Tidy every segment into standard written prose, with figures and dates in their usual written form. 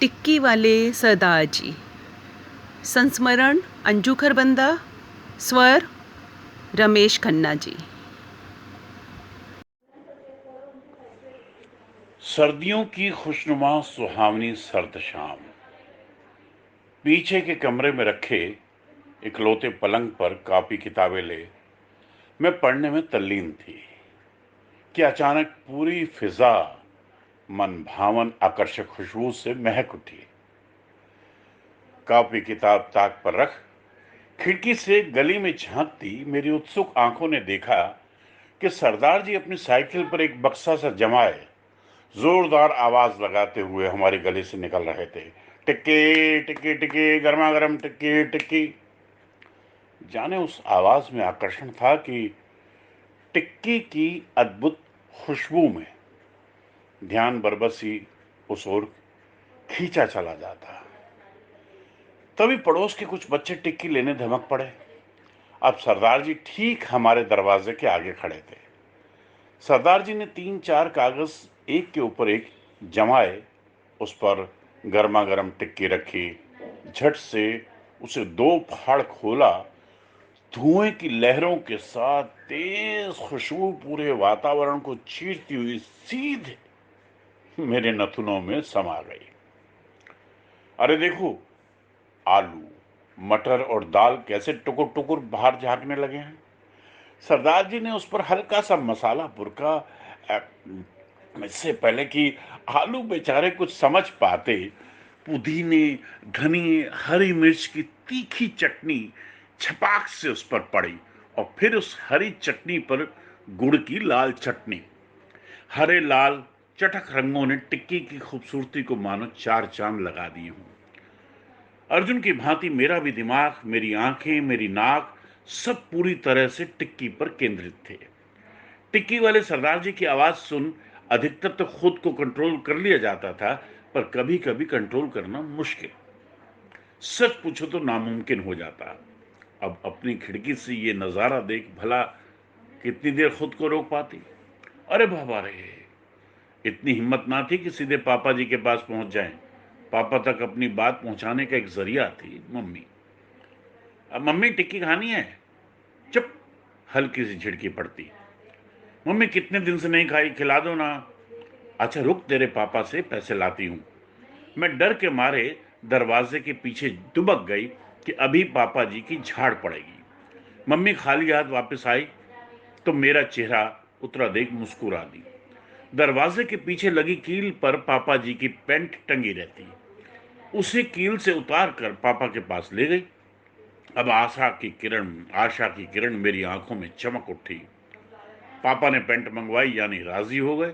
टिक्की वाले सरदार जी। संस्मरण अंजू खरबंदा। स्वर रमेश खन्ना जी। सर्दियों की खुशनुमा सुहावनी सर्द शाम, पीछे के कमरे में रखे इकलौते पलंग पर कॉपी किताबें ले मैं पढ़ने में तल्लीन थी कि अचानक पूरी फिजा मन भावन आकर्षक खुशबू से महक उठी। कॉपी किताब ताक पर रख खिड़की से गली में झांकती मेरी उत्सुक आंखों ने देखा कि सरदार जी अपनी साइकिल पर एक बक्सा सा जमाए जोरदार आवाज लगाते हुए हमारी गली से निकल रहे थे। टिक्की टिक्की टिक्की, गर्मा गर्म टिक्की टिक्की। जाने उस आवाज में आकर्षण था कि टिक्की की अद्भुत खुशबू में ध्यान बरबसी उस ओर खींचा चला जाता। तभी पड़ोस के कुछ बच्चे टिक्की लेने धमक पड़े। अब सरदार जी ठीक हमारे दरवाजे के आगे खड़े थे। सरदार जी ने 3-4 कागज एक के ऊपर एक जमाए, उस पर गर्मा गर्म टिक्की रखी, झट से उसे 2 फाड़ खोला। धुएं की लहरों के साथ तेज खुशबू पूरे वातावरण को चीरती हुई सीधे मेरे नथुनों में समा गई। अरे देखो, आलू, मटर और दाल कैसे टुकुर टुकुर बाहर झांकने लगे हैं। सरदार जी ने उस पर हल्का सा मसाला बुरका। इससे पहले कि आलू बेचारे कुछ समझ पाते, पुदीने, धनिए, हरी मिर्च की तीखी चटनी छपाक से उस पर पड़ी और फिर उस हरी चटनी पर गुड़ की लाल चटनी। हरे लाल चटक रंगों ने टिक्की की खूबसूरती को मानो 4 चांद लगा दिए हों। अर्जुन की भांति मेरा भी दिमाग, मेरी आंखें, मेरी नाक सब पूरी तरह से टिक्की पर केंद्रित थे। टिक्की वाले सरदार जी की आवाज सुन अधिकतर तो खुद को कंट्रोल कर लिया जाता था, पर कभी कभी कंट्रोल करना मुश्किल, सच पूछो तो नामुमकिन हो जाता। अब अपनी खिड़की से ये नजारा देख भला कितनी देर खुद को रोक पाती। अरे बाबा रे, इतनी हिम्मत ना थी कि सीधे पापा जी के पास पहुंच जाएं। पापा तक अपनी बात पहुंचाने का एक जरिया थी मम्मी। अब मम्मी टिक्की खानी है? चुप। हल्की सी झिड़की पड़ती। मम्मी कितने दिन से नहीं खाई, खिला दो ना। अच्छा रुक, तेरे पापा से पैसे लाती हूं। मैं डर के मारे दरवाजे के पीछे दुबक गई कि अभी पापा जी की झाड़ पड़ेगी। मम्मी खाली हाथ वापस आई तो मेरा चेहरा उतरा देख मुस्कुरा दी। दरवाजे के पीछे लगी कील पर पापा जी की पैंट टंगी रहती, उसे कील से उतार कर पापा के पास ले गई। अब आशा की किरण मेरी आंखों में चमक उठी। पापा ने पैंट मंगवाई यानी राजी हो गए।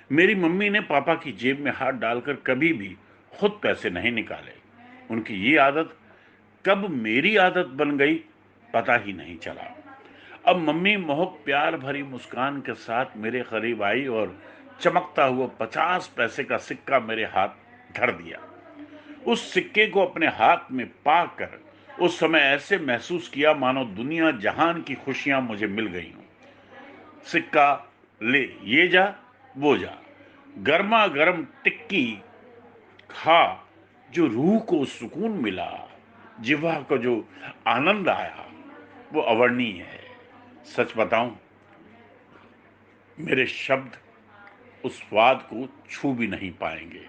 मेरी मम्मी ने पापा की जेब में हाथ डालकर कभी भी खुद पैसे नहीं निकाले। उनकी ये आदत कब मेरी आदत बन गई पता ही नहीं चला। अब मम्मी मोहक प्यार भरी मुस्कान के साथ मेरे करीब आई और चमकता हुआ 50 पैसे का सिक्का मेरे हाथ धर दिया। उस सिक्के को अपने हाथ में पाकर उस समय ऐसे महसूस किया मानो दुनिया जहान की खुशियां मुझे मिल गई हों। सिक्का ले, ये जा वो जा, गर्मा गर्म टिक्की खा, जो रूह को सुकून मिला, जिह्वा को जो आनंद आया वो अवर्णीय है। सच बताऊं, मेरे शब्द उस स्वाद को छू भी नहीं पाएंगे।